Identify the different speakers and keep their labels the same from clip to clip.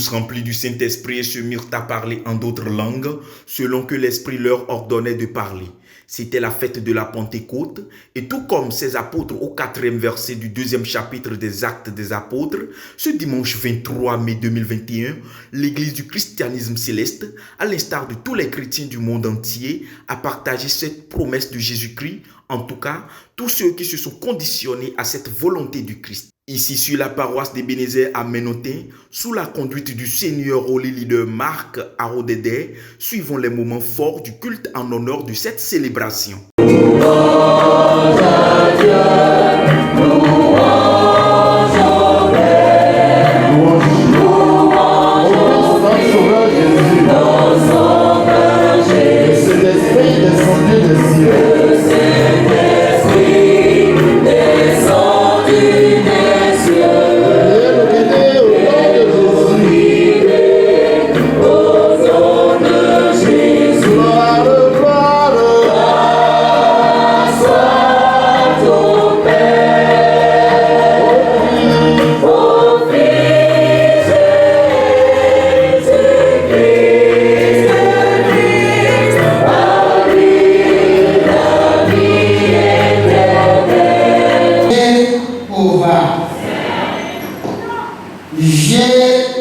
Speaker 1: tous remplis du Saint-Esprit et se mirent à parler en d'autres langues, selon que l'Esprit leur ordonnait de parler. C'était la fête de la Pentecôte, et tout comme ces apôtres au 4e verset du 2e chapitre des Actes des Apôtres, ce dimanche 23 mai 2021, l'Église du christianisme céleste, à l'instar de tous les chrétiens du monde entier, a partagé cette promesse de Jésus-Christ, en tout cas, tous ceux qui se sont conditionnés à cette volonté du Christ. Ici sur la paroisse d'Ebenezer à Ménotin, sous la conduite du Seigneur Holy Leader Marc Arodede, suivons les moments forts du culte en honneur de cette célébration.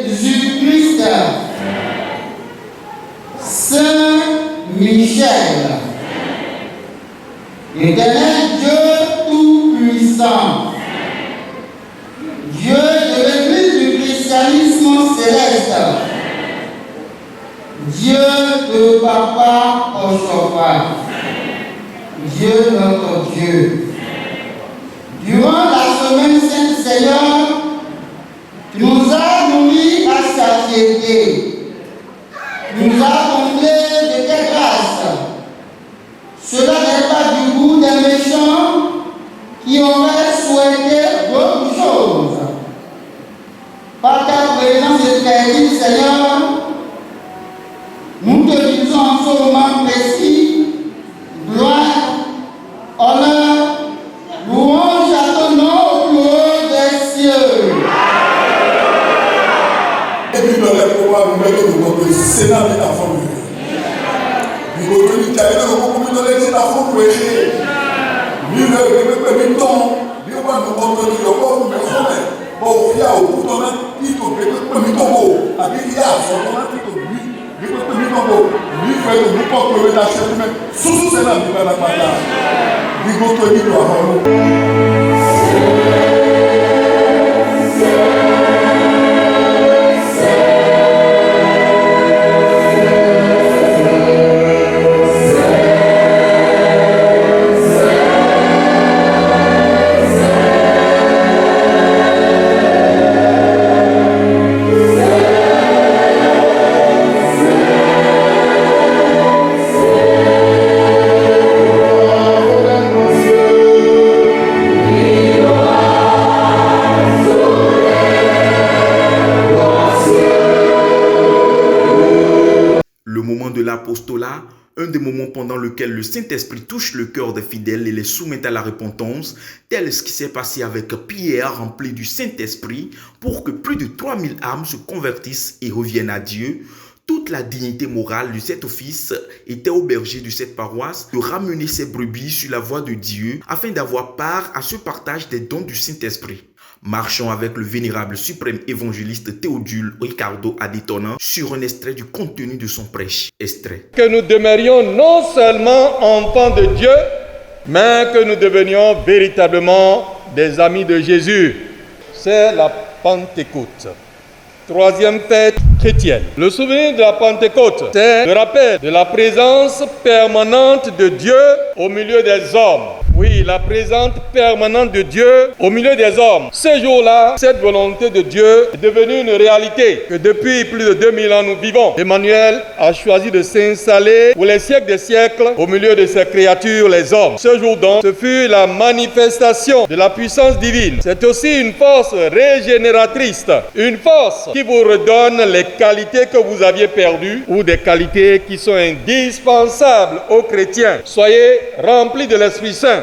Speaker 2: Jésus-Christ, Saint Michel, Éternel Dieu Tout-Puissant, Dieu de l'Église du christianisme céleste, Dieu de Papa Oshofa, Dieu notre Dieu. Durant la semaine sainte, Seigneur, tu nous as nourris à satiété, tu nous as comblés de tes grâces. Cela n'est pas du goût des méchants qui auraient souhaité d'autres choses. Par ta présence éternelle, Seigneur, nous te disons en ce moment précis, gloire, honneur, louange à ton nom au plus haut des cieux.
Speaker 3: Sénat est à fond. Nous retenons qu'il y a des gens qui ont été à fond pour écrire. Nous ne pouvons pas nous retenir le corps, mais il y a au bout d'un an, il faut que nous tombions. Il y a son nom qui tombe. Il faut que nous tombions. Il faut que nous portions la chair humaine. Sous ce Sénat, nous allons la partager. Nous retenons le corps.
Speaker 1: L'apostolat, un des moments pendant lequel le Saint-Esprit touche le cœur des fidèles et les soumet à la repentance, tel ce qui s'est passé avec Pierre rempli du Saint-Esprit pour que plus de 3000 âmes se convertissent et reviennent à Dieu. Toute la dignité morale de cet office était au berger de cette paroisse de ramener ses brebis sur la voie de Dieu afin d'avoir part à ce partage des dons du Saint-Esprit. Marchons avec le vénérable suprême évangéliste Théodule Ricardo Adétona sur un extrait du contenu de son prêche. Extrait.
Speaker 4: Que nous demeurions non seulement enfants de Dieu, mais que nous devenions véritablement des amis de Jésus. C'est la Pentecôte. Troisième fête chrétienne. Le souvenir de la Pentecôte, c'est le rappel de la présence permanente de Dieu au milieu des hommes. Oui, la présence permanente de Dieu au milieu des hommes. Ce jour-là, cette volonté de Dieu est devenue une réalité que depuis plus de 2000 ans nous vivons. Emmanuel a choisi de s'installer pour les siècles des siècles au milieu de ses créatures, les hommes. Ce jour donc, ce fut la manifestation de la puissance divine. C'est aussi une force régénératrice, une force qui vous redonne les qualités que vous aviez perdues ou des qualités qui sont indispensables aux chrétiens. Soyez remplis de l'Esprit Saint.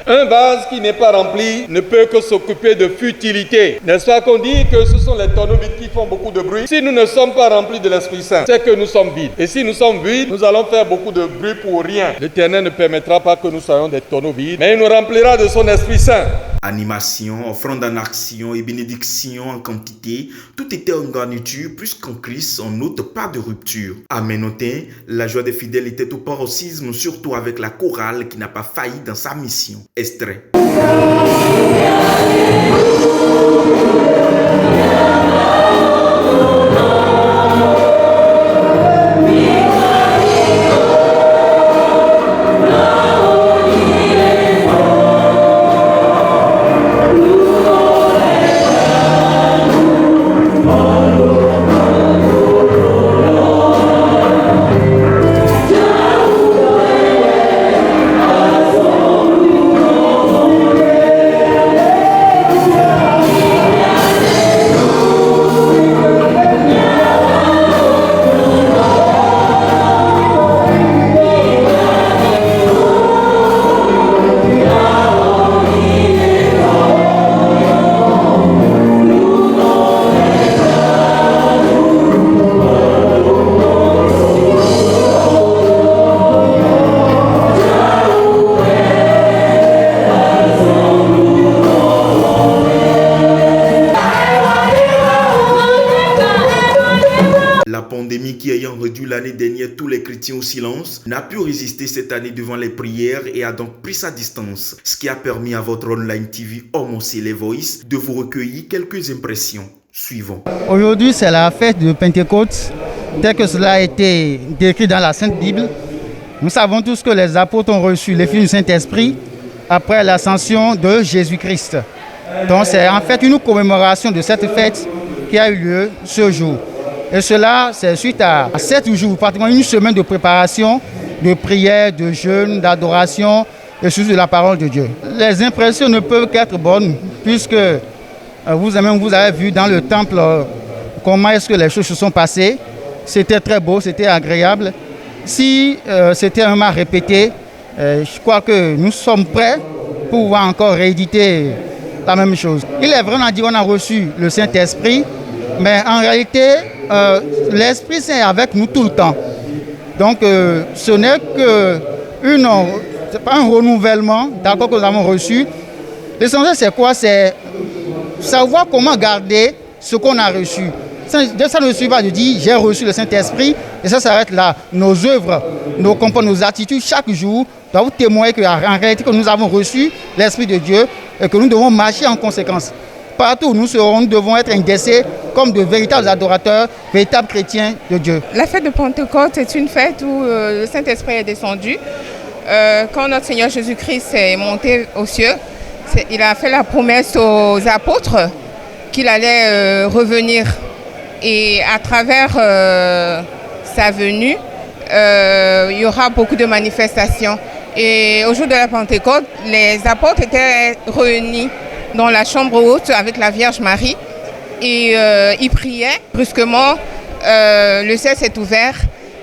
Speaker 4: Un vase qui n'est pas rempli ne peut que s'occuper de futilité. N'est-ce pas qu'on dit que ce sont les tonneaux vides qui font beaucoup de bruit? Si nous ne sommes pas remplis de l'Esprit Saint, c'est que nous sommes vides. Et si nous sommes vides, nous allons faire beaucoup de bruit pour rien. L'Éternel ne permettra pas que nous soyons des tonneaux vides, mais il nous remplira de son Esprit Saint.
Speaker 1: Animation, offrande en action et bénédiction en quantité, tout était en garniture, puisqu'en Christ, on note pas de rupture. Amen. Notez, la joie des fidèles était au paroxysme, surtout avec la chorale qui n'a pas failli dans sa mission. Extrait. La pandémie qui ayant réduit l'année dernière tous les chrétiens au silence n'a pu résister cette année devant les prières et a donc pris sa distance, ce qui a permis à votre online TV Homme Les Voice de vous recueillir quelques impressions. Suivons.
Speaker 2: Aujourd'hui, c'est la fête de Pentecôte, tel que cela a été décrit dans la Sainte Bible. Nous savons tous que les apôtres ont reçu l'effet du Saint-Esprit après l'ascension de Jésus-Christ. Donc c'est en fait une commémoration de cette fête qui a eu lieu ce jour. Et cela, c'est suite à 7 jours, pratiquement une semaine de préparation, de prière, de jeûne, d'adoration et surtout de la parole de Dieu. Les impressions ne peuvent qu'être bonnes, puisque vous avez vu dans le temple comment est-ce que les choses se sont passées. C'était très beau, c'était agréable. Si c'était un mal répété, je crois que nous sommes prêts pour pouvoir encore rééditer la même chose. Il est vrai, on a dit qu'on a reçu le Saint-Esprit, mais en réalité, l'Esprit Saint est avec nous tout le temps. Donc, ce n'est pas un renouvellement d'accord que nous avons reçu. L'essentiel, c'est quoi? C'est savoir comment garder ce qu'on a reçu. Ça ne suffit pas de dire j'ai reçu le Saint-Esprit et ça s'arrête là. Nos œuvres, nos comportements, nos attitudes chaque jour doivent témoigner qu'en réalité que nous avons reçu l'Esprit de Dieu et que nous devons marcher en conséquence. Partout où nous serons, nous devons être indexés comme de véritables adorateurs, véritables chrétiens de Dieu.
Speaker 5: La fête de Pentecôte est une fête où le Saint-Esprit est descendu. Quand notre Seigneur Jésus-Christ est monté aux cieux, il a fait la promesse aux apôtres qu'il allait revenir. Et à travers sa venue, il y aura beaucoup de manifestations. Et au jour de la Pentecôte, les apôtres étaient réunis dans la chambre haute avec la Vierge Marie et ils priaient. Brusquement, le ciel s'est ouvert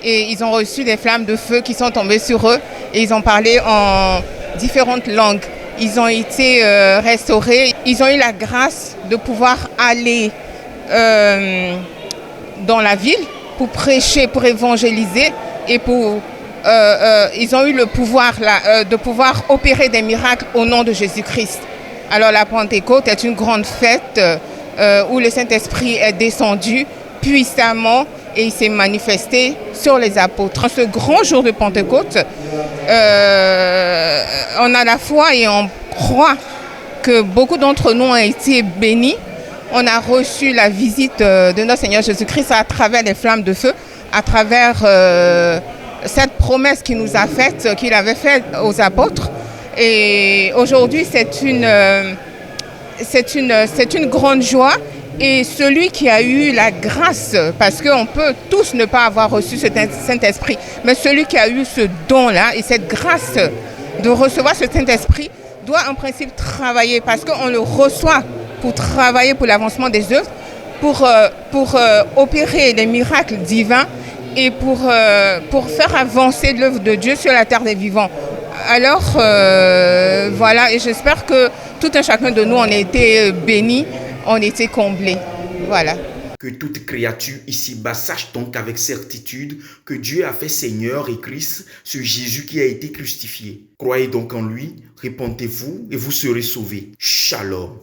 Speaker 5: et ils ont reçu des flammes de feu qui sont tombées sur eux et ils ont parlé en différentes langues. Ils ont été restaurés. Ils ont eu la grâce de pouvoir aller dans la ville pour prêcher, pour évangéliser et ils ont eu le pouvoir de pouvoir opérer des miracles au nom de Jésus-Christ. Alors la Pentecôte est une grande fête où le Saint-Esprit est descendu puissamment et il s'est manifesté sur les apôtres. En ce grand jour de Pentecôte, on a la foi et on croit que beaucoup d'entre nous ont été bénis. On a reçu la visite de notre Seigneur Jésus-Christ à travers les flammes de feu, à travers cette promesse qu'il nous a faite, qu'il avait faite aux apôtres. Et aujourd'hui, c'est une grande joie. Et celui qui a eu la grâce, parce qu'on peut tous ne pas avoir reçu ce Saint-Esprit, mais celui qui a eu ce don-là et cette grâce de recevoir ce Saint-Esprit doit en principe travailler, parce qu'on le reçoit pour travailler pour l'avancement des œuvres, pour opérer les miracles divins et pour faire avancer l'œuvre de Dieu sur la terre des vivants. Alors, voilà, et j'espère que tout un chacun de nous, on a été bénis, on a été comblés. Voilà.
Speaker 1: Que toute créature ici-bas sache donc avec certitude que Dieu a fait Seigneur et Christ, ce Jésus qui a été crucifié. Croyez donc en lui, répentez-vous et vous serez sauvés. Shalom.